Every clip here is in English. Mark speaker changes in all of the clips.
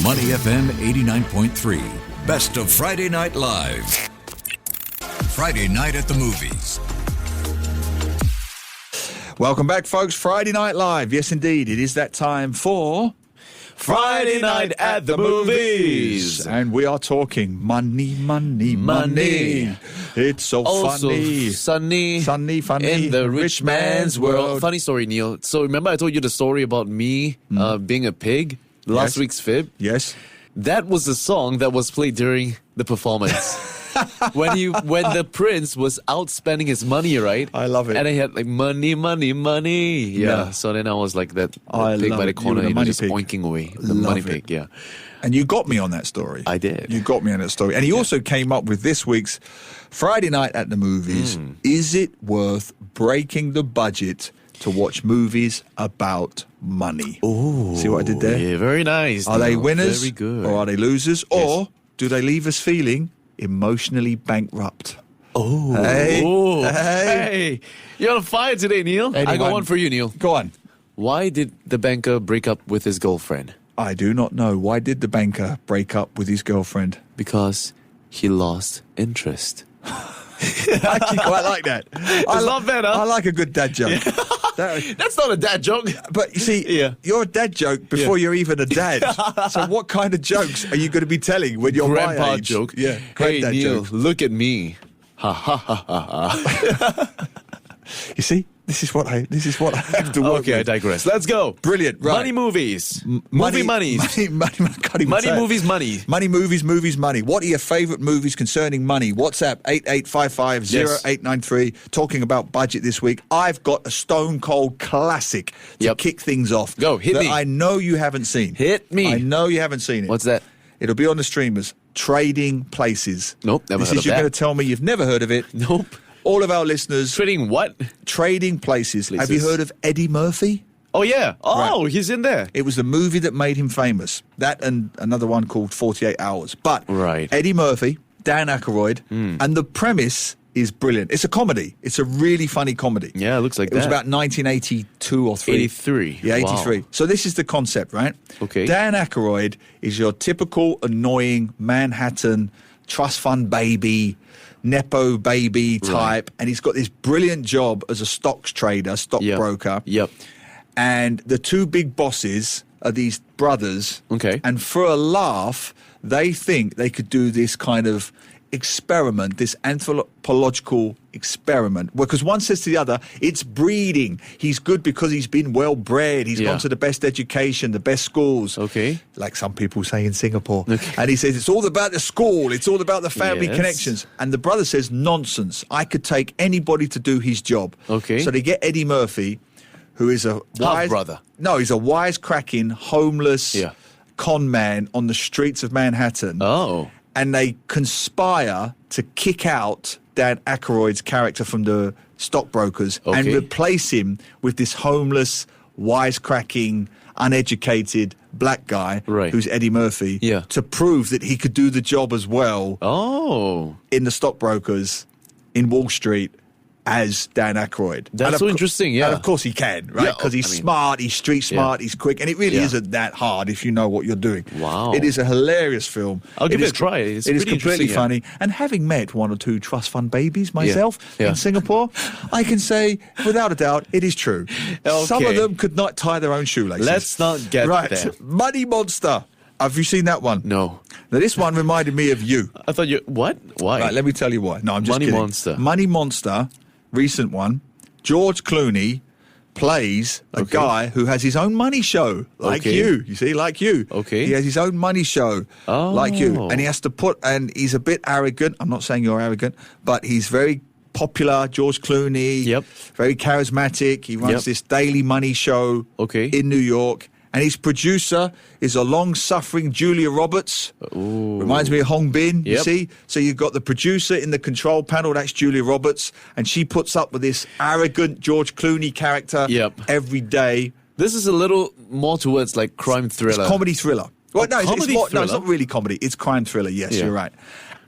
Speaker 1: Money FM 89.3. Best of Friday Night Live. Friday night at the movies.
Speaker 2: Welcome back, folks. Friday Night Live. Yes, indeed. It is that time for
Speaker 3: Friday Night at the Movies.
Speaker 2: And we are talking money, money, money. It's so
Speaker 3: Also
Speaker 2: funny.
Speaker 3: sunny
Speaker 2: funny.
Speaker 3: in the rich man's world. Funny story, Neil. So remember I told you the story about me being a pig? Last week's fib?
Speaker 2: Yes.
Speaker 3: That was the song that was played during the performance. when the prince was out spending his money, right?
Speaker 2: I love it.
Speaker 3: And I had like money, money, money. Yeah. So then I was like that pig by the corner, just
Speaker 2: pig.
Speaker 3: oinking away. The
Speaker 2: Love
Speaker 3: money
Speaker 2: it.
Speaker 3: pig, yeah.
Speaker 2: And you got me on that story.
Speaker 3: I did.
Speaker 2: You got me on that story. And he also came up with this week's Friday Night at the Movies. Is it worth breaking the budget to watch movies about money?
Speaker 3: Oh,
Speaker 2: see what I did there?
Speaker 3: Yeah, very nice.
Speaker 2: Are they
Speaker 3: Neil.
Speaker 2: winners?
Speaker 3: Very good.
Speaker 2: Or are they losers? Or do they leave us feeling emotionally bankrupt?
Speaker 3: Oh, hey. You're on fire today, Neil. I got one for you, Neil.
Speaker 2: Go on.
Speaker 3: Why did the banker break up with his girlfriend?
Speaker 2: I do not know. Why did the banker break up with his girlfriend?
Speaker 3: Because he lost interest.
Speaker 2: I actually quite like that.
Speaker 3: It's not better.
Speaker 2: I like a good dad joke.
Speaker 3: That's not a dad joke.
Speaker 2: But you see, you're a dad joke before you're even a dad. So what kind of jokes are you going to be telling when you're
Speaker 3: Grandpa
Speaker 2: my age?
Speaker 3: joke.
Speaker 2: Yeah,
Speaker 3: Hey,
Speaker 2: granddad
Speaker 3: Neil,
Speaker 2: joke.
Speaker 3: look at me. Ha ha ha ha ha.
Speaker 2: You see, this is what I have to work
Speaker 3: Okay, I
Speaker 2: with.
Speaker 3: digress. Let's go.
Speaker 2: Brilliant. Right.
Speaker 3: Money movies. Movie monies.
Speaker 2: Money, I can't even
Speaker 3: Money
Speaker 2: say it.
Speaker 3: movies money.
Speaker 2: Money, movies, money. What are your favourite movies concerning money? WhatsApp 88550893. Talking about budget this week. I've got a stone cold classic to kick things off.
Speaker 3: Go, hit
Speaker 2: that
Speaker 3: me.
Speaker 2: I know you haven't seen.
Speaker 3: Hit me.
Speaker 2: I know you haven't seen it.
Speaker 3: What's that?
Speaker 2: It'll be on the streamers. Trading Places.
Speaker 3: Nope, never
Speaker 2: this
Speaker 3: heard
Speaker 2: is
Speaker 3: of
Speaker 2: you're
Speaker 3: that.
Speaker 2: going to tell me you've never heard of it.
Speaker 3: Nope.
Speaker 2: All of our listeners.
Speaker 3: Trading what?
Speaker 2: Trading Places. Have you heard of Eddie Murphy?
Speaker 3: Oh, yeah. Oh,
Speaker 2: Right.
Speaker 3: he's in there.
Speaker 2: It was the movie that made him famous. That and another one called 48 Hours. But
Speaker 3: Right.
Speaker 2: Eddie Murphy, Dan Aykroyd, and the premise is brilliant. It's a comedy. It's a really funny comedy.
Speaker 3: Yeah, it looks like
Speaker 2: It was
Speaker 3: that.
Speaker 2: about 1982 or 3.
Speaker 3: 83.
Speaker 2: Yeah, 83.
Speaker 3: Wow.
Speaker 2: So this is the concept, right?
Speaker 3: Okay.
Speaker 2: Dan Aykroyd is your typical annoying Manhattan trust fund baby, Nepo baby type, and he's got this brilliant job as a stocks trader, stockbroker.
Speaker 3: Yep.
Speaker 2: And the two big bosses are these brothers.
Speaker 3: Okay.
Speaker 2: And for a laugh, they think they could do this kind of experiment, this anthropological experiment, because one says to the other, it's breeding. He's good because he's been well bred. He's gone to the best education, the best schools.
Speaker 3: Okay.
Speaker 2: Like some people say in Singapore.
Speaker 3: Okay.
Speaker 2: And he says, it's all about the school. It's all about the family
Speaker 3: Yes.
Speaker 2: connections. And the brother says, nonsense. I could take anybody to do his job.
Speaker 3: Okay.
Speaker 2: So they get Eddie Murphy, who is a
Speaker 3: Half-brother.
Speaker 2: No, he's a wisecracking, homeless
Speaker 3: Yeah.
Speaker 2: con man on the streets of Manhattan.
Speaker 3: Oh.
Speaker 2: And they conspire to kick out Dan Aykroyd's character from the stockbrokers and
Speaker 3: Okay.
Speaker 2: replace him with this homeless, wisecracking, uneducated black guy
Speaker 3: Right.
Speaker 2: who's Eddie Murphy
Speaker 3: Yeah.
Speaker 2: to prove that he could do the job as well
Speaker 3: Oh.
Speaker 2: in the stockbrokers in Wall Street as Dan Aykroyd.
Speaker 3: That's
Speaker 2: And of
Speaker 3: so
Speaker 2: cou-
Speaker 3: interesting, yeah.
Speaker 2: And of course he can, right?
Speaker 3: Yeah,
Speaker 2: Because he's
Speaker 3: I mean-
Speaker 2: smart, he's street smart, he's quick, and it really
Speaker 3: Yeah.
Speaker 2: isn't that hard if you know what you're doing.
Speaker 3: Wow.
Speaker 2: It is a hilarious film.
Speaker 3: I'll give it
Speaker 2: is
Speaker 3: a try. It's
Speaker 2: it is
Speaker 3: pretty
Speaker 2: completely
Speaker 3: interesting,
Speaker 2: funny. And having met one or two trust fund babies myself
Speaker 3: Yeah.
Speaker 2: in Singapore, I can say, without a doubt, it is true. Some of
Speaker 3: Okay.
Speaker 2: them could not tie their own shoelaces.
Speaker 3: Let's not get
Speaker 2: right.
Speaker 3: there.
Speaker 2: Money Monster. Have you seen that one?
Speaker 3: No.
Speaker 2: Now, this one reminded me of you.
Speaker 3: I thought you... What? Why?
Speaker 2: Right, let me tell you why. No, I'm just
Speaker 3: Money
Speaker 2: kidding.
Speaker 3: Monster.
Speaker 2: Money Monster, recent one. George Clooney plays a
Speaker 3: Okay.
Speaker 2: guy who has his own money show, like
Speaker 3: Okay.
Speaker 2: you. You see, like you.
Speaker 3: Okay.
Speaker 2: He has his own money show, like you.
Speaker 3: Oh.
Speaker 2: And he has to and he's a bit arrogant. I'm not saying you're arrogant, but he's very popular, George Clooney.
Speaker 3: Yep.
Speaker 2: Very charismatic. He runs
Speaker 3: Yep.
Speaker 2: this daily money show
Speaker 3: Okay.
Speaker 2: in New York. And his producer is a long-suffering Julia Roberts.
Speaker 3: Ooh.
Speaker 2: Reminds me of Hong Bin, you
Speaker 3: Yep.
Speaker 2: see? So you've got the producer in the control panel, that's Julia Roberts, and she puts up with this arrogant George Clooney character
Speaker 3: Yep.
Speaker 2: every day.
Speaker 3: This is a little more towards like crime thriller.
Speaker 2: It's comedy thriller. Well, no, it's
Speaker 3: comedy
Speaker 2: more, no, it's
Speaker 3: thriller?
Speaker 2: not really comedy. It's crime thriller, yes,
Speaker 3: Yeah.
Speaker 2: you're right.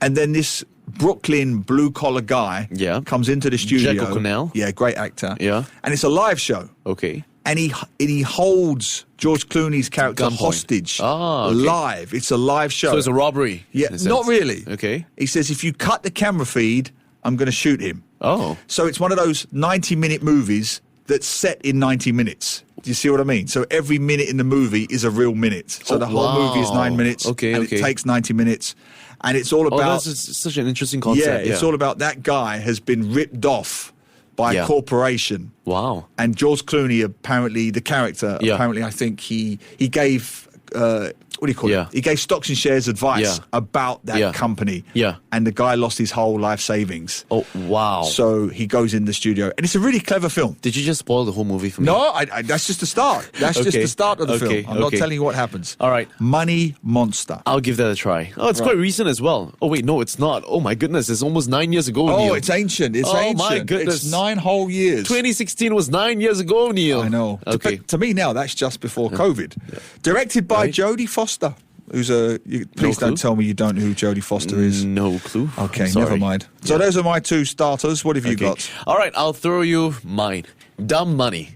Speaker 2: And then this Brooklyn blue-collar guy
Speaker 3: Yeah.
Speaker 2: comes into the studio.
Speaker 3: Jack O'Connell.
Speaker 2: Yeah, great actor.
Speaker 3: Yeah.
Speaker 2: And it's a live show.
Speaker 3: Okay.
Speaker 2: and he holds George Clooney's character
Speaker 3: Gunpoint.
Speaker 2: hostage
Speaker 3: Okay.
Speaker 2: live. It's a live show.
Speaker 3: So it's a robbery.
Speaker 2: Yeah,
Speaker 3: in a sense.
Speaker 2: not really.
Speaker 3: Okay.
Speaker 2: He says, if you cut the camera feed, I'm going to shoot him.
Speaker 3: Oh.
Speaker 2: So it's one of those 90-minute movies that's set in 90 minutes. Do you see what I mean? So every minute in the movie is a real minute. So the whole movie is 9 minutes.
Speaker 3: Okay,
Speaker 2: and
Speaker 3: okay.
Speaker 2: it takes 90 minutes. And it's all
Speaker 3: Oh,
Speaker 2: about...
Speaker 3: that's such an interesting concept.
Speaker 2: it's all about that guy has been ripped off by a corporation.
Speaker 3: Wow.
Speaker 2: And George Clooney, apparently, the character, apparently, I think he gave... what do you call
Speaker 3: Yeah.
Speaker 2: it? He gave stocks and shares advice about that company.
Speaker 3: Yeah.
Speaker 2: And the guy lost his whole life savings.
Speaker 3: Oh, wow.
Speaker 2: So he goes in the studio. And it's a really clever film.
Speaker 3: Did you just spoil the whole movie for me?
Speaker 2: No, that's just the start. That's just
Speaker 3: Okay.
Speaker 2: the start of the
Speaker 3: Okay,
Speaker 2: film. I'm not
Speaker 3: okay.
Speaker 2: telling you what happens.
Speaker 3: All right.
Speaker 2: Money Monster.
Speaker 3: I'll give that a try. Oh, it's quite recent as well. Oh, wait, no, it's not. Oh, my goodness. It's almost 9 years ago,
Speaker 2: Oh,
Speaker 3: Neil.
Speaker 2: it's ancient. It's
Speaker 3: Oh,
Speaker 2: ancient.
Speaker 3: my goodness.
Speaker 2: It's 9 whole years.
Speaker 3: 2016 was 9 years ago, Neil.
Speaker 2: I know.
Speaker 3: Okay.
Speaker 2: To me now, that's just before COVID. Directed by
Speaker 3: Right.
Speaker 2: Jodie Foster, who's please
Speaker 3: clue?
Speaker 2: don't tell me you don't know who Jodie Foster is.
Speaker 3: No clue.
Speaker 2: Okay,
Speaker 3: Sorry.
Speaker 2: never mind. So those are my two starters. What have you
Speaker 3: Okay.
Speaker 2: got?
Speaker 3: All right, I'll throw you mine. Dumb Money.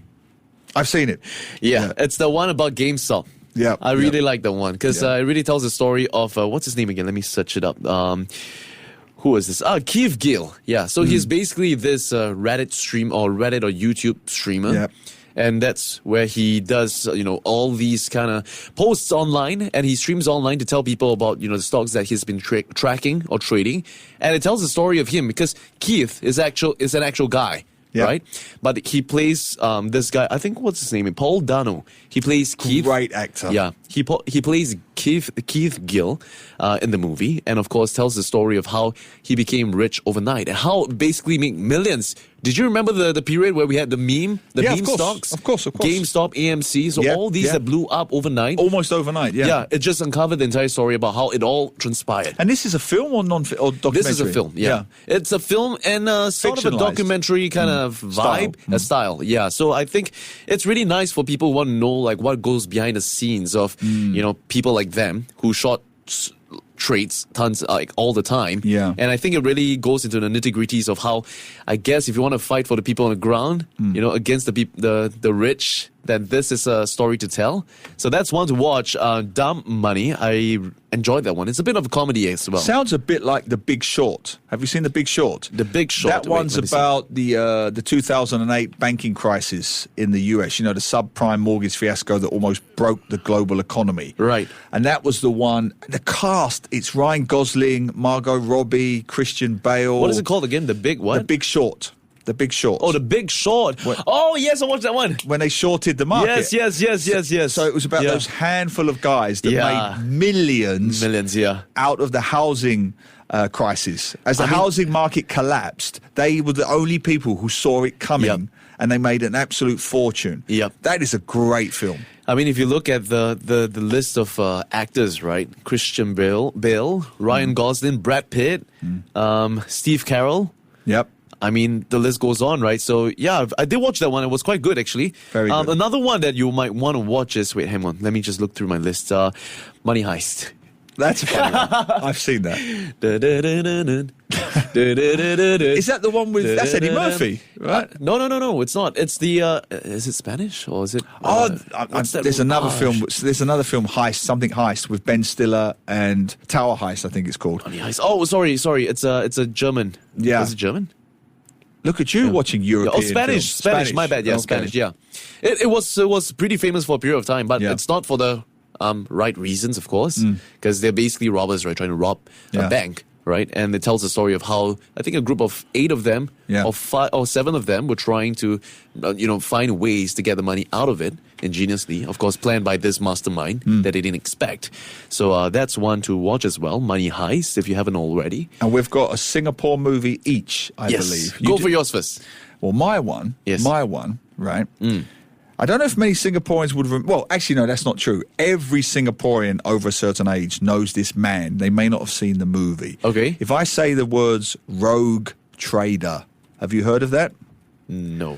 Speaker 2: I've seen it.
Speaker 3: Yeah, it's the one about GameStop.
Speaker 2: Yeah,
Speaker 3: I really like that one because
Speaker 2: Yeah.
Speaker 3: it really tells the story of what's his name again? Let me search it up. Who is this? Keith Gill. Yeah, so he's basically this Reddit or YouTube streamer.
Speaker 2: Yeah.
Speaker 3: And that's where he does, all these kind of posts online, and he streams online to tell people about, the stocks that he's been tracking or trading. And it tells the story of him because Keith is an actual guy.
Speaker 2: Yeah.
Speaker 3: Right? But he plays this guy, I think, what's his name? Paul Dano. He plays Keith.
Speaker 2: Great actor.
Speaker 3: Yeah. He plays Keith Gill in the movie, and of course tells the story of how he became rich overnight and how it basically made millions. Did you remember the period where we had the meme
Speaker 2: of course.
Speaker 3: stocks?
Speaker 2: Of course.
Speaker 3: GameStop, AMC, so
Speaker 2: Yeah,
Speaker 3: all these
Speaker 2: yeah.
Speaker 3: that blew up overnight.
Speaker 2: Almost overnight, yeah.
Speaker 3: Yeah, it just uncovered the entire story about how it all transpired.
Speaker 2: And this is a film or documentary?
Speaker 3: This is a film, yeah. It's a film and sort of a
Speaker 2: Fictionalized.
Speaker 3: documentary kind of vibe, a style, yeah. So I think it's really nice for people who want to know like what goes behind the scenes of, people like them who shot trades tons like all the time.
Speaker 2: Yeah.
Speaker 3: And I think it really goes into the nitty-gritties of how, I guess, if you want to fight for the people on the ground, against the rich, then this is a story to tell. So that's one to watch. Dumb Money. I enjoyed that one. It's a bit of a comedy as well.
Speaker 2: Sounds a bit like The Big Short. Have you seen The Big Short?
Speaker 3: The Big Short.
Speaker 2: That one's
Speaker 3: let me see.
Speaker 2: about the 2008 banking crisis in the US. The subprime mortgage fiasco that almost broke the global economy.
Speaker 3: Right.
Speaker 2: And that was the one. The cast, it's Ryan Gosling, Margot Robbie, Christian Bale.
Speaker 3: What is it called again? The Big what?
Speaker 2: The Big Short. The Big Short.
Speaker 3: Oh, The Big Short. Oh, yes, I watched that one.
Speaker 2: When they shorted the market.
Speaker 3: Yes.
Speaker 2: So it was about those handful of guys that
Speaker 3: Yeah.
Speaker 2: made millions
Speaker 3: Yeah.
Speaker 2: out of the housing crisis. As the housing market collapsed, they were the only people who saw it coming,
Speaker 3: Yep.
Speaker 2: and they made an absolute fortune.
Speaker 3: Yep.
Speaker 2: That is a great film.
Speaker 3: I mean, if you look at the list of actors, right? Christian Bale, Ryan Gosling, Brad Pitt, Steve Carell.
Speaker 2: Yep.
Speaker 3: I mean, the list goes on, right? So, yeah, I did watch that one. It was quite good, actually.
Speaker 2: Very good.
Speaker 3: Another one that you might want to watch is, wait, hang on. Let me just look through my list. Money Heist.
Speaker 2: That's a funny one. I've seen that.
Speaker 3: Is
Speaker 2: Is that the one with... That's Eddie Murphy, right?
Speaker 3: No, it's not. It's the... is it Spanish or is it... what's that
Speaker 2: there's
Speaker 3: movie?
Speaker 2: another
Speaker 3: Gosh.
Speaker 2: film. There's another film, Something Heist, with Ben Stiller and Tower Heist, I think it's called.
Speaker 3: Money Heist. Oh, sorry. It's a German.
Speaker 2: Yeah.
Speaker 3: Is it German?
Speaker 2: Look at you watching European
Speaker 3: Spanish.
Speaker 2: films.
Speaker 3: Spanish. My bad. Yeah,
Speaker 2: Okay.
Speaker 3: Spanish. Yeah, it was pretty famous for a period of time, but
Speaker 2: Yeah.
Speaker 3: it's not for the right reasons, of course, because they're basically robbers, right, trying to rob
Speaker 2: Yeah.
Speaker 3: a bank, right? And it tells the story of how I think a group of 8 of them,
Speaker 2: Yeah.
Speaker 3: or 5 or 7 of them, were trying to, find ways to get the money out of it ingeniously. Of course, planned by this mastermind that they didn't expect. So that's one to watch as well. Money Heist, if you haven't already.
Speaker 2: And we've got a Singapore movie each, I believe.
Speaker 3: Go for yours first.
Speaker 2: Well, my one,
Speaker 3: Yes.
Speaker 2: right? I don't know if many Singaporeans would... well, actually, no, that's not true. Every Singaporean over a certain age knows this man. They may not have seen the movie.
Speaker 3: Okay.
Speaker 2: If I say the words rogue trader, have you heard of that?
Speaker 3: No.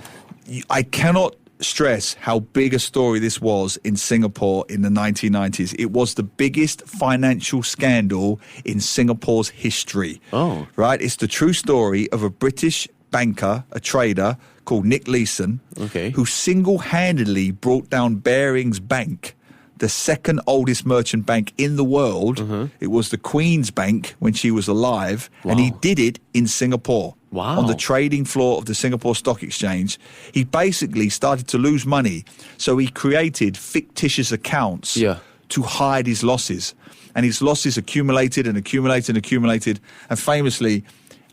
Speaker 2: I cannot stress how big a story this was in Singapore in the 1990s. It was the biggest financial scandal in Singapore's history.
Speaker 3: Oh.
Speaker 2: Right? It's the true story of a British banker, a trader called Nick Leeson,
Speaker 3: Okay.
Speaker 2: who single-handedly brought down Barings Bank, the second oldest merchant bank in the world. It was the Queen's Bank when she was alive, and he
Speaker 3: Wow.
Speaker 2: did it in Singapore.
Speaker 3: Wow.
Speaker 2: On the trading floor of the Singapore Stock Exchange. He basically started to lose money, so he created fictitious accounts to hide his losses. And his losses accumulated and accumulated and accumulated. And famously,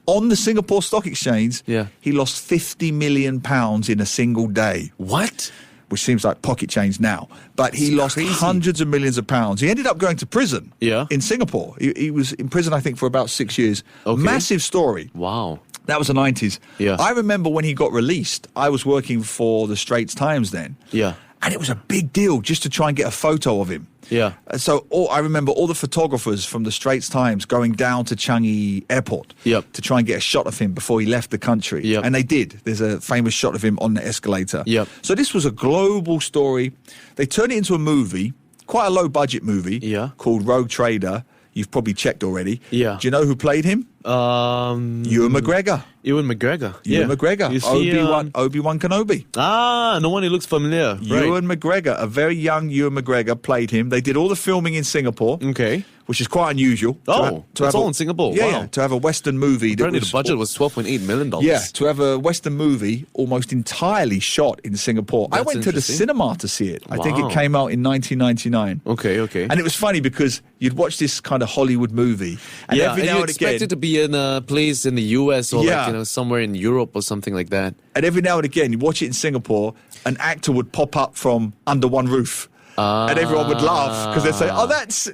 Speaker 2: on the Singapore Stock Exchange, he lost £50 million in a single day.
Speaker 3: What?
Speaker 2: Which seems like pocket change now. But he lost
Speaker 3: crazy.
Speaker 2: hundreds of millions of pounds. He ended up going to prison
Speaker 3: Yeah.
Speaker 2: in Singapore. He was in prison, I think, for about 6 years.
Speaker 3: Okay.
Speaker 2: Massive story.
Speaker 3: Wow.
Speaker 2: That was the 90s.
Speaker 3: Yeah.
Speaker 2: I remember when he got released, I was working for the Straits Times then.
Speaker 3: Yeah.
Speaker 2: And it was a big deal just to try and get a photo of him.
Speaker 3: Yeah.
Speaker 2: So I remember all the photographers from the Straits Times going down to Changi Airport to try and get a shot of him before he left the country.
Speaker 3: Yep.
Speaker 2: And they did. There's a famous shot of him on the escalator.
Speaker 3: Yep.
Speaker 2: So this was a global story. They turned it into a movie, quite a low budget movie called Rogue Trader. You've probably checked already.
Speaker 3: Yeah.
Speaker 2: Do you know who played him? Ewan McGregor.
Speaker 3: Ewan McGregor.
Speaker 2: Ewan McGregor.
Speaker 3: You see,
Speaker 2: Obi-Wan Kenobi.
Speaker 3: no wonder he looks familiar.
Speaker 2: Ewan McGregor, a very young Ewan McGregor, played him. They did all the filming in Singapore.
Speaker 3: Okay.
Speaker 2: Which is quite unusual.
Speaker 3: It's all in Singapore.
Speaker 2: Yeah,
Speaker 3: Wow.
Speaker 2: yeah, to have a Western movie.
Speaker 3: Apparently the budget was $12.8 million.
Speaker 2: Yeah, to have a Western movie almost entirely shot in Singapore. I
Speaker 3: That's
Speaker 2: went to the
Speaker 3: interesting.
Speaker 2: cinema to see it. I think
Speaker 3: Wow.
Speaker 2: it came out in 1999.
Speaker 3: Okay.
Speaker 2: And it was funny because you'd watch this kind of Hollywood movie, and
Speaker 3: yeah,
Speaker 2: every
Speaker 3: and
Speaker 2: now
Speaker 3: you
Speaker 2: and
Speaker 3: expect
Speaker 2: again,
Speaker 3: it to be in a place in the US or
Speaker 2: Yeah.
Speaker 3: somewhere in Europe or something like that.
Speaker 2: and every now and again, you watch it in Singapore, an actor would pop up from under one roof. And everyone would laugh because they'd say, "Oh, that's."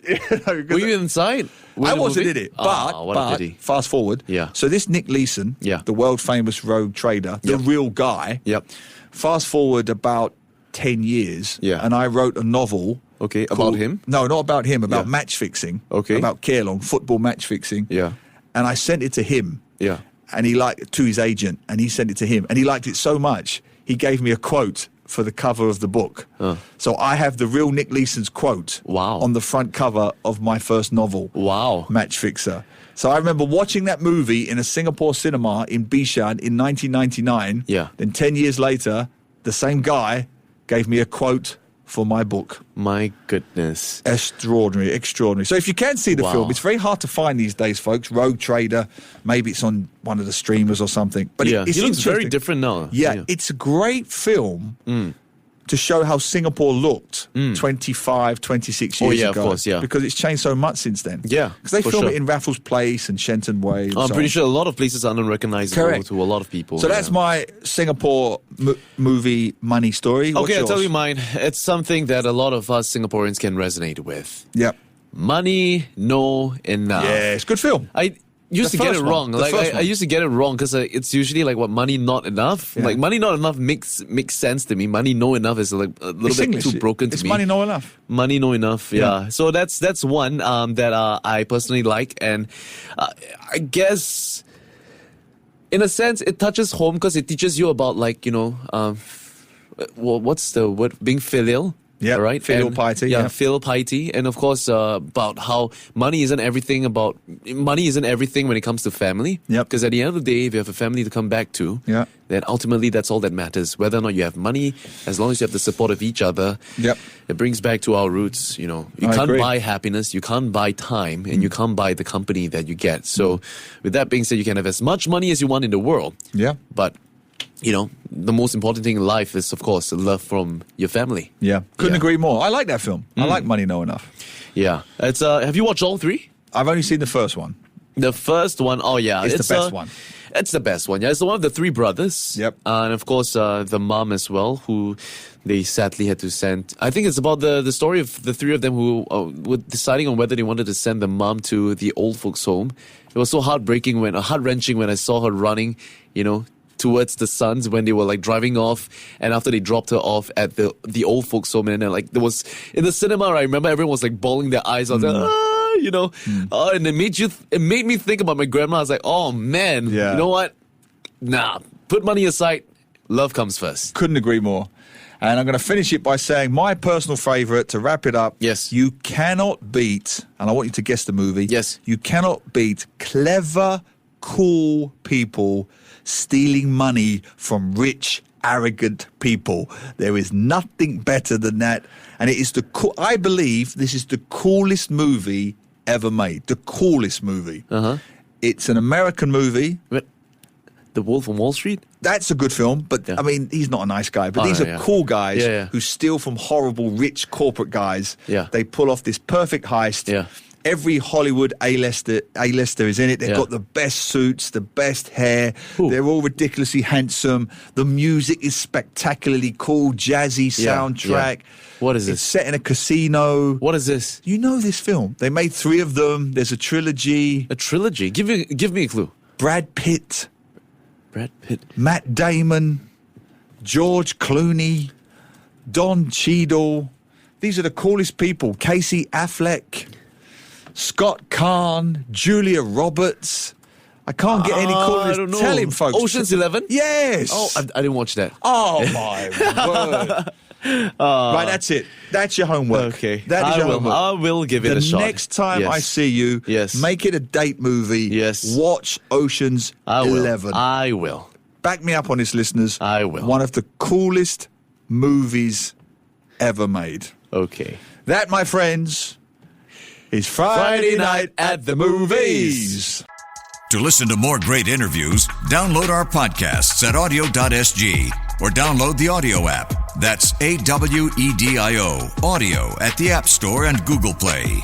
Speaker 3: Were you inside?
Speaker 2: I wasn't in it,
Speaker 3: what a
Speaker 2: but
Speaker 3: pity.
Speaker 2: fast forward.
Speaker 3: Yeah.
Speaker 2: So this Nick Leeson, the world famous rogue trader, the real guy.
Speaker 3: Yep.
Speaker 2: Fast forward about 10 years, and I wrote a novel.
Speaker 3: Okay,
Speaker 2: called-
Speaker 3: about him?
Speaker 2: No, not about him. About match fixing.
Speaker 3: Okay.
Speaker 2: About Keelong, football match fixing.
Speaker 3: Yeah.
Speaker 2: And I sent it to him.
Speaker 3: Yeah.
Speaker 2: And he liked to his agent, and he sent it to him, and he liked it so much he gave me a quote for the cover of the book. So I have the real Nick Leeson's quote on the front cover of my first novel.
Speaker 3: Wow.
Speaker 2: Match Fixer. So I remember watching that movie in a Singapore cinema in Bishan in 1999.
Speaker 3: Yeah.
Speaker 2: Then 10 years later, the same guy gave me a quote for my book.
Speaker 3: My goodness.
Speaker 2: Extraordinary. So if you can see the
Speaker 3: Wow.
Speaker 2: film, it's very hard to find these days, folks. Rogue Trader, maybe it's on one of the streamers or something. But
Speaker 3: Yeah,
Speaker 2: it's
Speaker 3: he looks very
Speaker 2: interesting.
Speaker 3: different now.
Speaker 2: Yeah, it's a great film to show how Singapore looked 25, 26 years ago.
Speaker 3: Of course, yeah.
Speaker 2: Because it's changed so much since then.
Speaker 3: Yeah,
Speaker 2: Because they
Speaker 3: for
Speaker 2: film
Speaker 3: sure.
Speaker 2: it in Raffles Place and Shenton Way. And
Speaker 3: I'm
Speaker 2: so
Speaker 3: pretty
Speaker 2: on.
Speaker 3: sure a lot of places are unrecognizable
Speaker 2: Correct.
Speaker 3: to a lot of people.
Speaker 2: So that's my Singapore movie money story. What's
Speaker 3: Okay, I'll tell
Speaker 2: yours?
Speaker 3: you mine. It's something that a lot of us Singaporeans can resonate with.
Speaker 2: Yep.
Speaker 3: Money, no enough.
Speaker 2: Yeah, it's a good film.
Speaker 3: I used
Speaker 2: The
Speaker 3: to get it
Speaker 2: first one.
Speaker 3: wrong.
Speaker 2: The
Speaker 3: Like
Speaker 2: first
Speaker 3: I
Speaker 2: one.
Speaker 3: used to get it wrong because it's usually like what money not enough.
Speaker 2: Yeah.
Speaker 3: Like money not enough makes sense to me. Money no enough is like a little
Speaker 2: It's
Speaker 3: bit
Speaker 2: English.
Speaker 3: too broken to
Speaker 2: It's
Speaker 3: me.
Speaker 2: money not enough.
Speaker 3: Money no enough. Yeah. So that's one that I personally like, and I guess in a sense it touches home because it teaches you about what's the word, being filial.
Speaker 2: Yeah,
Speaker 3: right.
Speaker 2: filial
Speaker 3: And-
Speaker 2: piety,
Speaker 3: Yeah,
Speaker 2: yeah.
Speaker 3: filial piety, and of course about how money isn't everything when it comes to family.
Speaker 2: Yep.
Speaker 3: Because at the end of the day, if you have a family to come back to,
Speaker 2: Yeah.
Speaker 3: then ultimately that's all that matters. Whether or not you have money, as long as you have the support of each other.
Speaker 2: Yep.
Speaker 3: It brings back to our roots. You
Speaker 2: I
Speaker 3: can't
Speaker 2: agree.
Speaker 3: buy happiness, you can't buy time, and you can't buy the company that you get. So, with that being said, you can have as much money as you want in the world.
Speaker 2: Yeah.
Speaker 3: But, the most important thing in life is, of course, love from your family.
Speaker 2: Yeah. Couldn't
Speaker 3: Yeah.
Speaker 2: agree more. I like that film. I like Money No Enough.
Speaker 3: Yeah. It's have you watched all three?
Speaker 2: I've only seen the first one.
Speaker 3: The first one, oh yeah,
Speaker 2: It's the best one.
Speaker 3: It's the best one. Yeah, it's the one of the three brothers.
Speaker 2: Yep.
Speaker 3: And of course, the mom as well, who they sadly had to send. I think it's about the story of the three of them who were deciding on whether they wanted to send the mom to the old folks' home. It was so heart-wrenching when I saw her running, towards the sons when they were like driving off, and after they dropped her off at the old folks home, and then like there was in the cinema, I remember everyone was like bawling their eyes out, and it made me think about my grandma. I was like, oh man,
Speaker 2: Yeah.
Speaker 3: you know what? Nah, put money aside. Love comes first.
Speaker 2: Couldn't agree more. And I'm going to finish it by saying my personal favourite, to wrap it up.
Speaker 3: Yes.
Speaker 2: You cannot beat, and I want you to guess the movie.
Speaker 3: Yes.
Speaker 2: You cannot beat clever, cool people stealing money from rich, arrogant people. There is nothing better than that. And it is I believe this is the coolest movie ever made. The coolest movie. It's an American movie.
Speaker 3: The Wolf on Wall Street?
Speaker 2: That's a good film, but I mean, he's not a nice guy. But these are cool guys who steal from horrible, rich corporate guys.
Speaker 3: Yeah.
Speaker 2: They pull off this perfect heist.
Speaker 3: Yeah.
Speaker 2: Every Hollywood A-lister is in it. They've got the best suits, the best hair.
Speaker 3: Ooh.
Speaker 2: They're all ridiculously handsome. The music is spectacularly cool, jazzy soundtrack.
Speaker 3: Yeah. What is
Speaker 2: It's
Speaker 3: this?
Speaker 2: set in a casino.
Speaker 3: What is this?
Speaker 2: You know this film. They made 3 of them. There's a trilogy.
Speaker 3: A trilogy? Give me a clue.
Speaker 2: Brad Pitt,
Speaker 3: Brad Pitt.
Speaker 2: Matt Damon, George Clooney, Don Cheadle. These are the coolest people. Casey Affleck, Scott Kahn, Julia Roberts. I can't get any cooler.
Speaker 3: I don't know.
Speaker 2: Tell him, folks.
Speaker 3: Ocean's 11?
Speaker 2: Yes.
Speaker 3: Oh, I didn't watch that.
Speaker 2: Oh, my word. Right, that's it. That's your homework.
Speaker 3: Okay.
Speaker 2: That is your homework.
Speaker 3: I will give it a shot.
Speaker 2: The next time I see you, make it a date movie.
Speaker 3: Yes.
Speaker 2: Watch Ocean's 11.
Speaker 3: I will.
Speaker 2: Back me up on this, listeners.
Speaker 3: I will.
Speaker 2: One of the coolest movies ever made.
Speaker 3: Okay.
Speaker 2: That, my friends, is Friday Night at the Movies.
Speaker 1: To listen to more great interviews, download our podcasts at audio.sg or download the audio app. That's AWEDIO, audio at the App Store and Google Play.